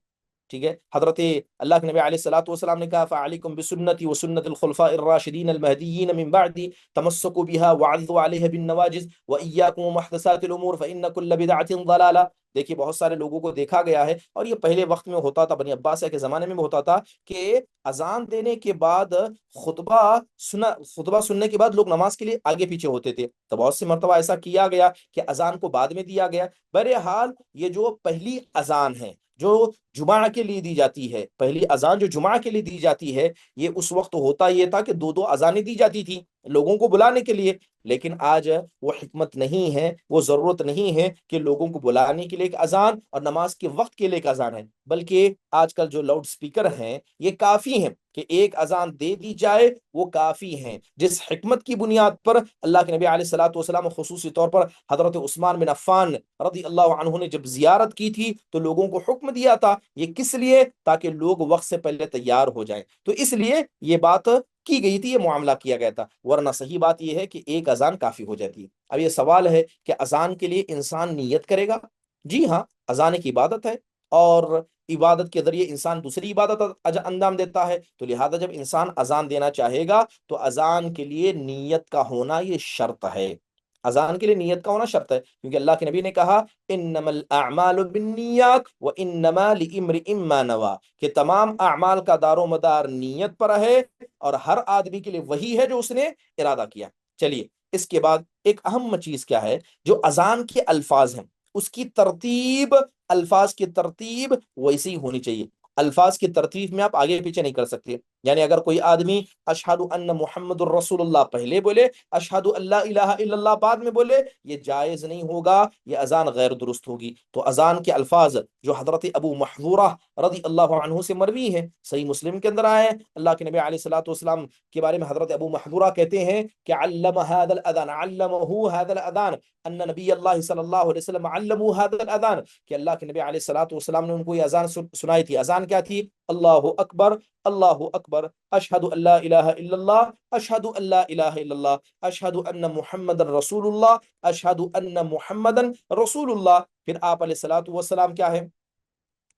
S1: ٹھیک ہے، حضرت اللہ کے نبی علیہ الصلوۃ والسلام نے کہا فعلیکم بسنتی وسنت الخلفاء الراشدین المہدیین من بعدی تمسکوا بها وعضوا علیها بالنواجذ وإیاکم ومحدثات الامور فإن كل بدعة ضلالہ۔ دیکھیے بہت سارے لوگوں کو دیکھا گیا ہے، اور یہ پہلے وقت میں ہوتا تھا، بنی عباسیہ کے زمانے میں بھی ہوتا تھا کہ اذان دینے کے بعد خطبہ سننے کے بعد لوگ نماز کے لیے آگے پیچھے ہوتے تھے، تو بہت سی مرتبہ ایسا کیا گیا کہ اذان کو بعد میں دیا گیا۔ بہرحال یہ جو پہلی اذان ہے جو جمعہ کے لیے دی جاتی ہے، پہلی اذان جو جمعہ کے لیے دی جاتی ہے، یہ اس وقت ہوتا یہ تھا کہ دو دو اذانیں دی جاتی تھی لوگوں کو بلانے کے لیے، لیکن آج وہ حکمت نہیں ہے، وہ ضرورت نہیں ہے کہ لوگوں کو بلانے کے لیے ایک اذان اور نماز کے وقت کے لیے ایک اذان ہے، بلکہ آج کل جو لاؤڈ سپیکر ہیں یہ کافی ہیں کہ ایک اذان دے دی جائے، وہ کافی ہیں۔ جس حکمت کی بنیاد پر اللہ کے نبی علیہ الصلوۃ والسلام خصوصی طور پر حضرت عثمان بن عفان رضی اللہ عنہ نے جب زیارت کی تھی تو لوگوں کو حکم دیا تھا، یہ کس لیے؟ تاکہ لوگ وقت سے پہلے تیار ہو جائیں، تو اس لیے یہ بات کی گئی تھی، یہ معاملہ کیا گیا تھا، ورنہ صحیح بات یہ ہے کہ ایک اذان کافی ہو جاتی ہے۔ اب یہ سوال ہے کہ اذان کے لیے انسان نیت کرے گا؟ جی ہاں، اذان ایک عبادت ہے، اور عبادت کے ذریعے انسان دوسری عبادت انجام دیتا ہے، تو لہذا جب انسان اذان دینا چاہے گا تو اذان کے لیے نیت کا ہونا یہ شرط ہے، اذان کے لیے نیت کا ہونا شرط ہے، کیونکہ اللہ کے نبی نے کہا انما الاعمال بالنیات وانما لامرئ ما نوى، کہ تمام اعمال کا دار و مدار نیت پر ہے، اور ہر آدمی کے لیے وہی ہے جو اس نے ارادہ کیا۔ چلیے اس کے بعد ایک اہم چیز کیا ہے، جو اذان کے الفاظ ہیں اس کی ترتیب، الفاظ کی ترتیب ویسی ہی ہونی چاہیے، الفاظ کی ترتیب میں آپ آگے پیچھے نہیں کر سکتے، یعنی اگر کوئی آدمی اشہد ان محمد الرسول اللہ پہلے بولے، اشہد اللہ الہ الا اللہ بعد میں بولے، یہ جائز نہیں ہوگا، یہ اذان غیر درست ہوگی۔ تو اذان کے الفاظ جو حضرت ابو محذورہ رضی اللہ عنہ سے مروی ہے، صحیح مسلم کے اندر آئے ہیں، اللہ کے نبی علیہ الصلوۃ والسلام کے بارے میں حضرت ابو محذورہ کہتے ہیں کہ علم هذا الاذان، علمه هذا الاذان ان نبی اللہ صلی اللہ علیہ وسلم علموا هذا الاذان، کہ اللہ کے نبی علیہ الصلوۃ والسلام نے ان کو یہ اذان سنائی تھی۔ اذان کیا تھی؟ اللہ اکبر، اللہ اکبر، اشہد ان لا الہ الا اللہ، اشہد ان لا الہ الا اللہ، اشہد ان محمد رسول اللہ، اشہد ان محمد رسول اللہ۔ پھر آپ علیہ الصلوۃ والسلام کیا ہے،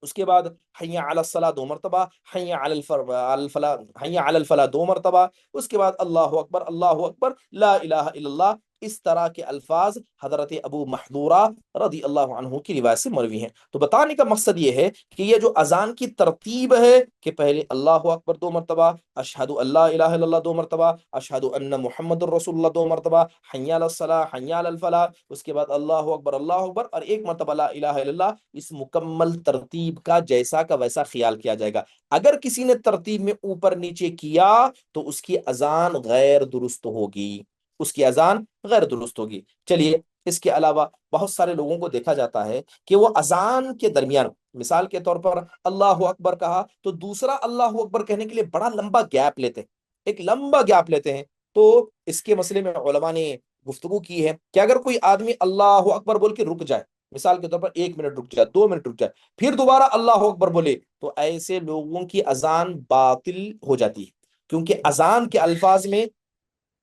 S1: اس کے بعد حی علی الصلاۃ دو مرتبہ، حی علی الفلاح، حی علی الفلاح دو مرتبہ، اس کے بعد اللہ اکبر لا الہ الا اللہ۔ اس طرح کے الفاظ حضرت ابو محذورہ رضی اللہ عنہ کی روایت سے مروی ہیں۔ تو بتانے کا مقصد یہ ہے کہ یہ جو اذان کی ترتیب ہے کہ پہلے اللہ اکبر دو مرتبہ، اشہد اللہ الہ الا اللہ دو مرتبہ، اشہد ان محمد الرسول اللہ دو مرتبہ، حی علی الصلاح، حی علی الفلاح، اس کے بعد اللہ اکبر اور ایک مرتبہ لا الہ الا اللہ، اس مکمل ترتیب کا جیسا کا ویسا خیال کیا جائے گا۔ اگر کسی نے ترتیب میں اوپر نیچے کیا تو اس کی اذان غیر درست ہوگی، اس کی اذان غیر درست ہوگی۔ چلیے اس کے علاوہ بہت سارے لوگوں کو دیکھا جاتا ہے کہ وہ اذان کے درمیان، مثال کے طور پر اللہ اکبر کہا تو دوسرا اللہ اکبر کہنے کے لیے بڑا لمبا گیپ لیتے ہیں، ایک لمبا گیپ لیتے ہیں۔ تو اس کے مسئلے میں علماء نے گفتگو کی ہے کہ اگر کوئی آدمی اللہ اکبر بول کے رک جائے، مثال کے طور پر 1 منٹ رک جائے، 2 منٹ رک جائے، پھر دوبارہ اللہ اکبر بولے، تو ایسے لوگوں کی اذان باطل ہو جاتی ہے، کیونکہ اذان کے الفاظ میں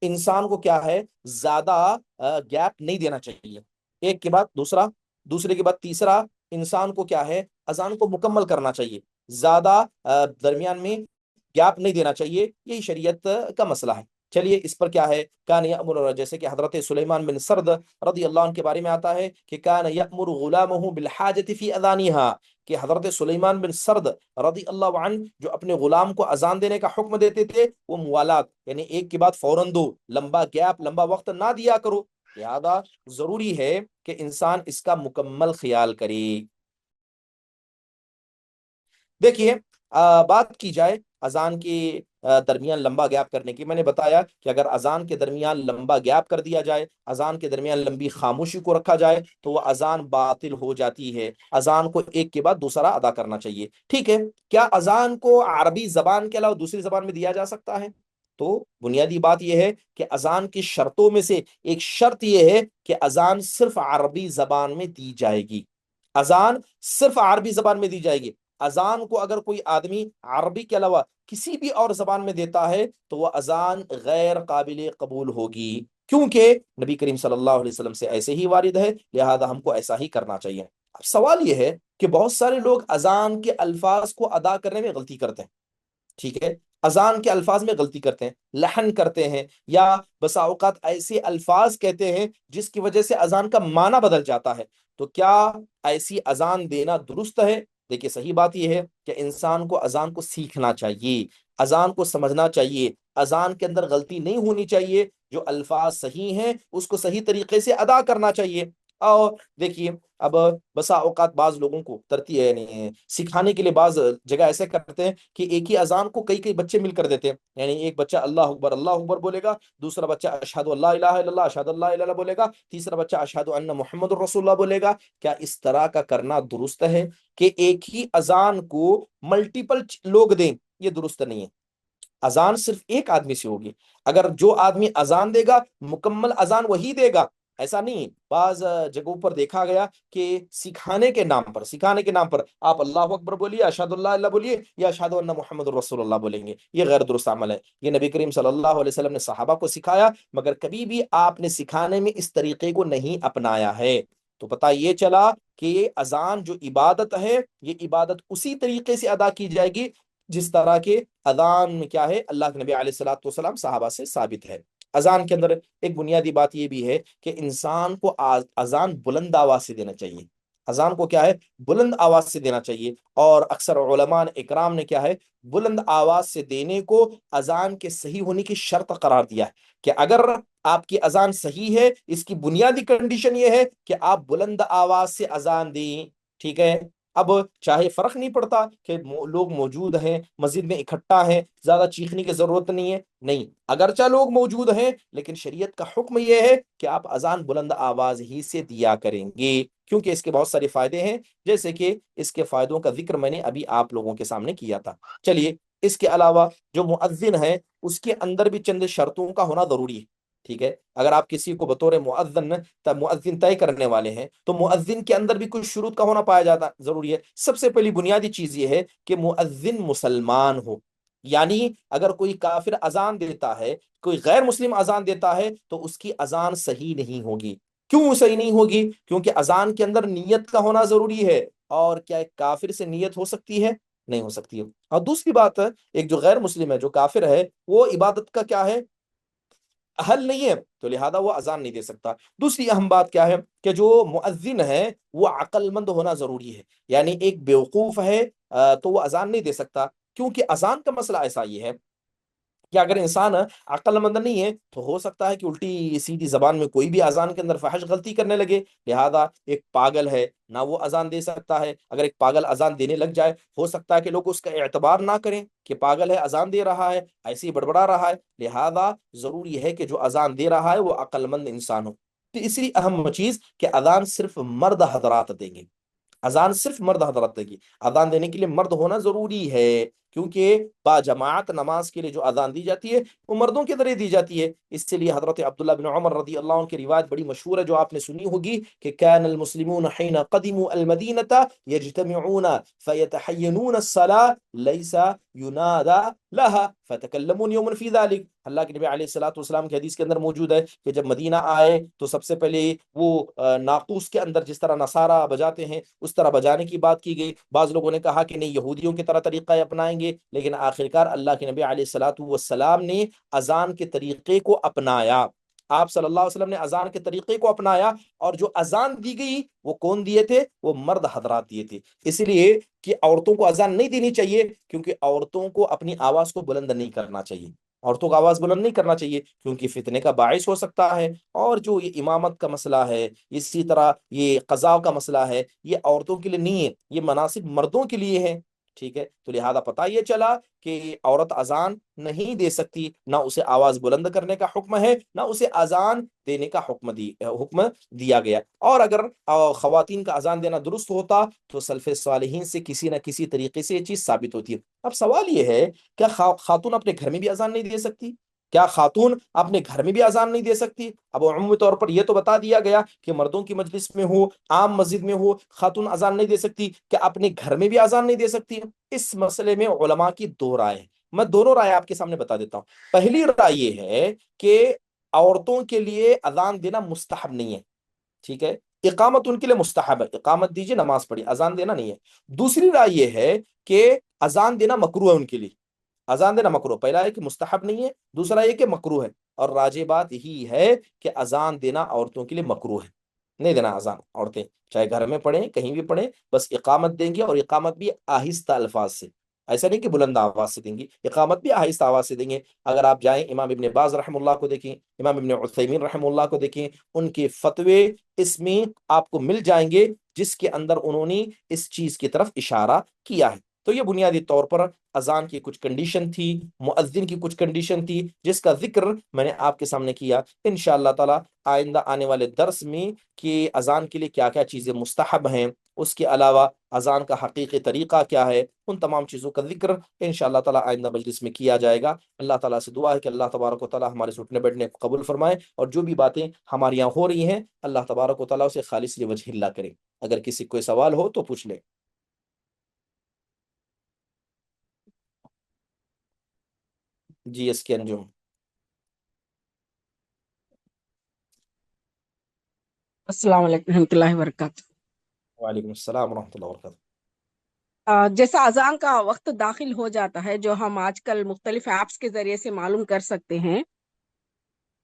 S1: انسان کو کیا ہے، زیادہ گیپ نہیں دینا چاہیے، ایک کے بعد دوسرا، دوسرے کے بعد تیسرا، انسان کو کیا ہے، اذان کو مکمل کرنا چاہیے، زیادہ درمیان میں گیپ نہیں دینا چاہیے، یہی شریعت کا مسئلہ ہے۔ چلیے اس پر کیا ہے، کان یأمر، جیسے کہ حضرت سلیمان بن سرد رضی اللہ عنہ کے بارے میں آتا ہے کہ کان یأمر غلامہ بالحاجۃ فی اذانہا، کہ حضرت سلیمان بن سرد رضی اللہ عنہ جو اپنے غلام کو اذان دینے کا حکم دیتے تھے، وہ موالات یعنی ایک کے بعد فوراً دو، لمبا گیپ، لمبا وقت نہ دیا کرو، لہذا ضروری ہے کہ انسان اس کا مکمل خیال کرے۔ دیکھیے بات کی جائے اذان کے درمیان لمبا گیپ کرنے کی، میں نے بتایا کہ اگر اذان کے درمیان لمبا گیپ کر دیا جائے، اذان کے درمیان لمبی خاموشی کو رکھا جائے تو وہ اذان باطل ہو جاتی ہے، اذان کو ایک کے بعد دوسرا ادا کرنا چاہیے۔ ٹھیک ہے، کیا اذان کو عربی زبان کے علاوہ دوسری زبان میں دیا جا سکتا ہے؟ تو بنیادی بات یہ ہے کہ اذان کی شرطوں میں سے ایک شرط یہ ہے کہ اذان صرف عربی زبان میں دی جائے گی، اذان صرف عربی زبان میں دی جائے گی۔ اذان کو اگر کوئی آدمی عربی کے علاوہ کسی بھی اور زبان میں دیتا ہے تو وہ اذان غیر قابل قبول ہوگی، کیونکہ نبی کریم صلی اللہ علیہ وسلم سے ایسے ہی وارد ہے، لہذا ہم کو ایسا ہی کرنا چاہیے۔ اب سوال یہ ہے کہ بہت سارے لوگ اذان کے الفاظ کو ادا کرنے میں غلطی کرتے ہیں، ٹھیک ہے، اذان کے الفاظ میں غلطی کرتے ہیں، لحن کرتے ہیں، یا بسا اوقات ایسے الفاظ کہتے ہیں جس کی وجہ سے اذان کا معنی بدل جاتا ہے۔ تو کیا ایسی اذان دینا درست ہے؟ دیکھیے صحیح بات یہ ہے کہ انسان کو اذان کو سیکھنا چاہیے، اذان کو سمجھنا چاہیے، اذان کے اندر غلطی نہیں ہونی چاہیے، جو الفاظ صحیح ہیں اس کو صحیح طریقے سے ادا کرنا چاہیے۔ اور دیکھیے اب بسا اوقات بعض لوگوں کو ترتیب یعنی سکھانے کے لیے بعض جگہ ایسے کرتے ہیں کہ ایک ہی اذان کو کئی کئی بچے مل کر دیتے ہیں، یعنی ایک بچہ اللہ اکبر بولے گا، دوسرا بچہ اشہد اللہ الہ الا اللہ اشہد اللہ الہ الا اللہ بولے گا، تیسرا بچہ اشہد ان محمد الرسول اللہ بولے گا۔ کیا اس طرح کا کرنا درست ہے کہ ایک ہی اذان کو ملٹیپل لوگ دیں؟ یہ درست نہیں ہے۔ اذان صرف ایک آدمی سے ہوگی، اگر جو آدمی اذان دے گا مکمل اذان وہی دے گا، ایسا نہیں۔ بعض جگہوں پر دیکھا گیا کہ سکھانے کے نام پر آپ اللہ اکبر بولیے، اشہد اللہ اللہ بولیے، یا اشہد ان محمد الرسول اللہ بولیں گے، یہ غیر درست عمل ہے۔ یہ نبی کریم صلی اللہ علیہ وسلم نے صحابہ کو سکھایا، مگر کبھی بھی آپ نے سکھانے میں اس طریقے کو نہیں اپنایا ہے۔ تو پتہ یہ چلا کہ یہ اذان جو عبادت ہے، یہ عبادت اسی طریقے سے ادا کی جائے گی جس طرح کے اذان میں کیا ہے، اللہ کے نبی علیہ الصلوۃ والسلام صحابہ سے ثابت ہے۔ اذان کے اندر ایک بنیادی بات یہ بھی ہے کہ انسان کو اذان بلند آواز سے دینا چاہیے، اذان کو کیا ہے، بلند آواز سے دینا چاہیے۔ اور اکثر علماء اکرام نے کیا ہے، بلند آواز سے دینے کو اذان کے صحیح ہونے کی شرط قرار دیا ہے، کہ اگر آپ کی اذان صحیح ہے، اس کی بنیادی کنڈیشن یہ ہے کہ آپ بلند آواز سے اذان دیں، ٹھیک ہے۔ اب چاہے فرق نہیں پڑتا کہ لوگ موجود ہیں مسجد میں اکٹھا ہیں، زیادہ چیخنے کی ضرورت نہیں ہے، نہیں، اگرچہ لوگ موجود ہیں لیکن شریعت کا حکم یہ ہے کہ آپ اذان بلند آواز ہی سے دیا کریں گے، کیونکہ اس کے بہت سارے فائدے ہیں، جیسے کہ اس کے فائدوں کا ذکر میں نے ابھی آپ لوگوں کے سامنے کیا تھا۔ چلیے، اس کے علاوہ جو مؤذن ہے اس کے اندر بھی چند شرطوں کا ہونا ضروری ہے، ٹھیک ہے۔ اگر آپ کسی کو بطور مؤذن طے کرنے والے ہیں تو مؤذن کے اندر بھی کچھ شروط کا ہونا پایا جاتا ضروری ہے۔ سب سے پہلی بنیادی چیز یہ ہے کہ مؤذن مسلمان ہو، یعنی اگر کوئی کافر اذان دیتا ہے، کوئی غیر مسلم اذان دیتا ہے تو اس کی اذان صحیح نہیں ہوگی۔ کیوں صحیح نہیں ہوگی؟ کیونکہ اذان کے اندر نیت کا ہونا ضروری ہے، اور کیا ایک کافر سے نیت ہو سکتی ہے؟ نہیں ہو سکتی ہے۔ اور دوسری بات ہے، ایک جو غیر مسلم ہے، جو کافر ہے، وہ عبادت کا کیا ہے، اہل نہیں ہے، تو لہذا وہ اذان نہیں دے سکتا۔ دوسری اہم بات کیا ہے کہ جو مؤذن ہے وہ عقل مند ہونا ضروری ہے، یعنی ایک بیوقوف ہے تو وہ اذان نہیں دے سکتا، کیونکہ اذان کا مسئلہ ایسا یہ ہے کہ اگر انسان عقل مند نہیں ہے تو ہو سکتا ہے کہ الٹی سیدھی زبان میں کوئی بھی اذان کے اندر فحش غلطی کرنے لگے، لہذا ایک پاگل ہے نہ وہ اذان دے سکتا ہے۔ اگر ایک پاگل اذان دینے لگ جائے، ہو سکتا ہے کہ لوگ اس کا اعتبار نہ کریں کہ پاگل ہے، اذان دے رہا ہے، ایسے ہی بڑبڑا رہا ہے، لہذا ضروری ہے کہ جو اذان دے رہا ہے وہ عقل مند انسان ہو۔ تیسری اہم چیز کہ اذان صرف مرد حضرات دیں گے، اذان صرف مرد حضرات دے گی، اذان دینے کے لیے مرد ہونا ضروری ہے، کیونکہ با جماعت نماز کے لیے جو اذان دی جاتی ہے وہ مردوں کے ذریعے دی جاتی ہے۔ اس لیے حضرت عبداللہ بن عمر رضی اللہ عنہ کی روایت بڑی مشہور ہے جو آپ نے سنی ہوگی کہ کان المسلمون حين قدموا المدینة يجتمعون فيتحینون الصلاة ليس ينادى لها فتكلمون يوما في ذلك۔ اللہ کے نبی علیہ الصلوۃ والسلام کی حدیث کے اندر موجود ہے کہ جب مدینہ آئے تو سب سے پہلے وہ ناقوس کے اندر جس طرح نصارہ بجاتے ہیں اس طرح بجانے کی بات کی گئی۔ بعض لوگوں نے کہا کہ نہیں، یہودیوں کی طرح طریقہ اپنائیں گے، لیکن آخرکار اللہ کے نبی علیہ الصلوۃ والسلام نے اذان کے طریقے کو اپنایا، آپ صلی اللہ علیہ وسلم نے اذان کے طریقے کو اپنایا، اور جو اذان دی گئی وہ کون دیے تھے؟ وہ مرد حضرات دیے تھے۔ اس لیے کہ عورتوں کو اذان نہیں دینی چاہیے، کیونکہ عورتوں کو اپنی آواز کو بلند نہیں کرنا چاہیے، عورتوں کو آواز بلند نہیں کرنا چاہیے کیونکہ فتنے کا باعث ہو سکتا ہے۔ اور جو یہ امامت کا مسئلہ ہے، اسی طرح یہ قضاء کا مسئلہ ہے، یہ عورتوں کے لیے نہیں ہے، یہ مناسب مردوں کے لیے ہے، ٹھیک ہے۔ تو لہذا پتہ یہ چلا کہ عورت اذان نہیں دے سکتی، نہ اسے آواز بلند کرنے کا حکم ہے، نہ اسے اذان دینے کا حکم دیا گیا۔ اور اگر خواتین کا اذان دینا درست ہوتا تو سلف صالحین سے کسی نہ کسی طریقے سے یہ چیز ثابت ہوتی ہے۔ اب سوال یہ ہے، کیا خاتون اپنے گھر میں بھی اذان نہیں دے سکتی؟ کیا خاتون اپنے گھر میں بھی اذان نہیں دے سکتی؟ اب عمومی طور پر یہ تو بتا دیا گیا کہ مردوں کی مجلس میں ہو، عام مسجد میں ہو، خاتون اذان نہیں دے سکتی، کہ اپنے گھر میں بھی اذان نہیں دے سکتی؟ اس مسئلے میں علماء کی دو رائے ہیں، میں دونوں رائے آپ کے سامنے بتا دیتا ہوں۔ پہلی رائے یہ ہے کہ عورتوں کے لیے اذان دینا مستحب نہیں ہے، ٹھیک ہے، اقامت ان کے لیے مستحب ہے، اقامت دیجیے، نماز پڑھی، اذان دینا نہیں ہے۔ دوسری رائے یہ ہے کہ اذان دینا مکروہ ہے ان کے لیے، اذان دینا مکروہ، پہلا ہے کہ مستحب نہیں ہے، دوسرا یہ کہ مکروہ ہے، اور راجح بات یہی ہے کہ اذان دینا عورتوں کے لیے مکروہ ہے، نہیں دینا اذان عورتیں، چاہے گھر میں پڑھیں کہیں بھی پڑھیں، بس اقامت دیں گے، اور اقامت بھی آہستہ الفاظ سے، ایسا نہیں کہ بلند آواز سے دیں گی، اقامت بھی آہستہ آواز سے دیں گے۔ اگر آپ جائیں امام ابن باز رحم اللہ کو دیکھیں، امام ابن عثیمین رحم اللہ کو دیکھیں، ان کے فتوے اس میں آپ کو مل جائیں گے جس کے اندر انہوں نے اس چیز کی طرف اشارہ کیا ہے۔ تو یہ بنیادی طور پر اذان کی کچھ کنڈیشن تھی، مؤذن کی کچھ کنڈیشن تھی، جس کا ذکر میں نے آپ کے سامنے کیا۔ انشاءاللہ تعالی آئندہ آنے والے درس میں کہ اذان کے لیے کیا کیا چیزیں مستحب ہیں، اس کے علاوہ اذان کا حقیقی طریقہ کیا ہے، ان تمام چیزوں کا ذکر انشاءاللہ تعالی آئندہ مجلس میں کیا جائے گا۔ اللہ تعالیٰ سے دعا ہے کہ اللہ تبارک و تعالیٰ ہمارے اٹھنے بیٹھنے کو قبول فرمائے، اور جو بھی باتیں ہمارے یہاں ہو رہی ہیں اللہ تبارک و تعالیٰ سے خالص لوجہ اللہ کرے۔ اگر کسی کوئی سوال ہو تو پوچھ لے۔ جی اس کے انجم۔
S2: السلام علیکم ورحمۃ اللہ وبرکاتہ۔
S1: وعلیکم السلام ورحمۃ اللہ وبرکاتہ۔
S2: جیسا اذان کا وقت داخل ہو جاتا ہے، جو ہم آج کل مختلف ایپس کے ذریعے سے معلوم کر سکتے ہیں،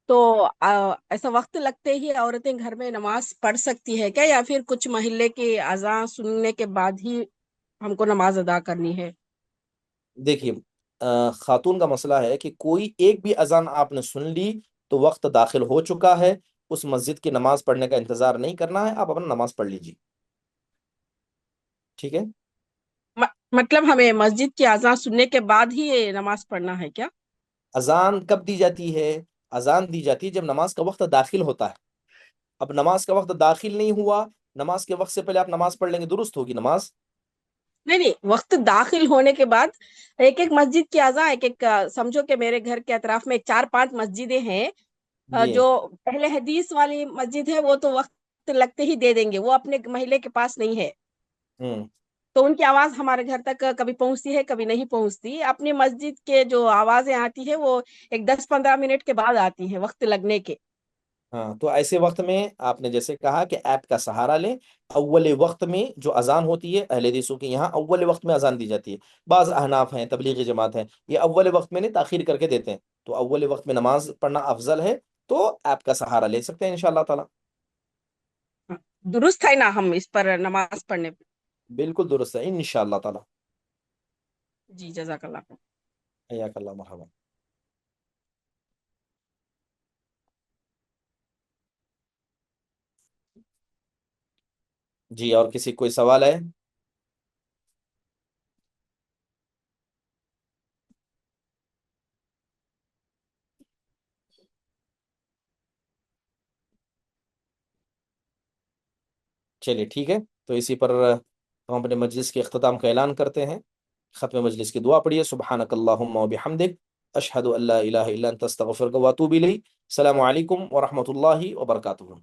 S2: تو ایسا وقت لگتے ہی عورتیں گھر میں نماز پڑھ سکتی ہے کیا، یا پھر کچھ محلے کی اذان سننے کے بعد ہی ہم کو نماز ادا کرنی ہے؟
S1: دیکھیے، خاتون کا مسئلہ ہے کہ کوئی ایک بھی اذان آپ نے سن لی تو وقت داخل ہو چکا ہے، اس مسجد کی نماز پڑھنے کا انتظار نہیں کرنا ہے، آپ اپنا نماز پڑھ لیجیے، ٹھیک ہے؟
S2: مطلب ہمیں مسجد کی اذان سننے کے بعد ہی یہ نماز پڑھنا ہے کیا؟
S1: اذان کب دی جاتی ہے؟ اذان دی جاتی ہے جب نماز کا وقت داخل ہوتا ہے۔ اب نماز کا وقت داخل نہیں ہوا، نماز کے وقت سے پہلے آپ نماز پڑھ لیں گے، درست ہوگی نماز۔
S2: نہیں نہیں، وقت داخل ہونے کے بعد ایک ایک مسجد کی اذان، ایک ایک سمجھو کہ میرے گھر کے اطراف میں 4-5 مسجدیں ہیں،
S1: جی۔
S2: جو پہلے حدیث والی مسجد ہے وہ تو وقت لگتے ہی دے دیں گے، وہ اپنے محلے کے پاس نہیں ہے،
S1: ہوں
S2: تو ان کی آواز ہمارے گھر تک کبھی پہنچتی ہے کبھی نہیں پہنچتی۔ اپنی مسجد کے جو آوازیں آتی ہے وہ ایک 10-15 منٹ کے بعد آتی ہیں وقت لگنے کے۔
S1: ہاں، تو ایسے وقت میں آپ نے جیسے کہا کہ ایپ کا سہارا لیں۔ اول وقت میں جو اذان ہوتی ہے اہل حدیثوں کے یہاں اول وقت میں اذان دی جاتی ہے، بعض احناف ہیں، تبلیغی جماعت ہیں، یہ اول وقت میں نہیں تاخیر کر کے دیتے ہیں، تو اول وقت میں نماز پڑھنا افضل ہے، تو ایپ کا سہارا لے سکتے ہیں انشاءاللہ تعالی۔
S2: درست ہے نا ہم اس پر نماز پڑھنے پہ؟
S1: بالکل درست ہے انشاءاللہ تعالی۔
S2: جی جزاک اللہ۔
S1: حیاک اللہ، مرحبا۔ جی اور کسی کوئی سوال ہے؟ چلیے ٹھیک ہے، تو اسی پر ہم اپنے مجلس کے اختتام کا اعلان کرتے ہیں۔ ختم مجلس کی دعا پڑھیے، سبحانک اللہم و بحمدک، اشہد ان لا الہ الا انت استغفرک و اتوب الیک۔ السلام علیکم ورحمۃ اللہ وبرکاتہ۔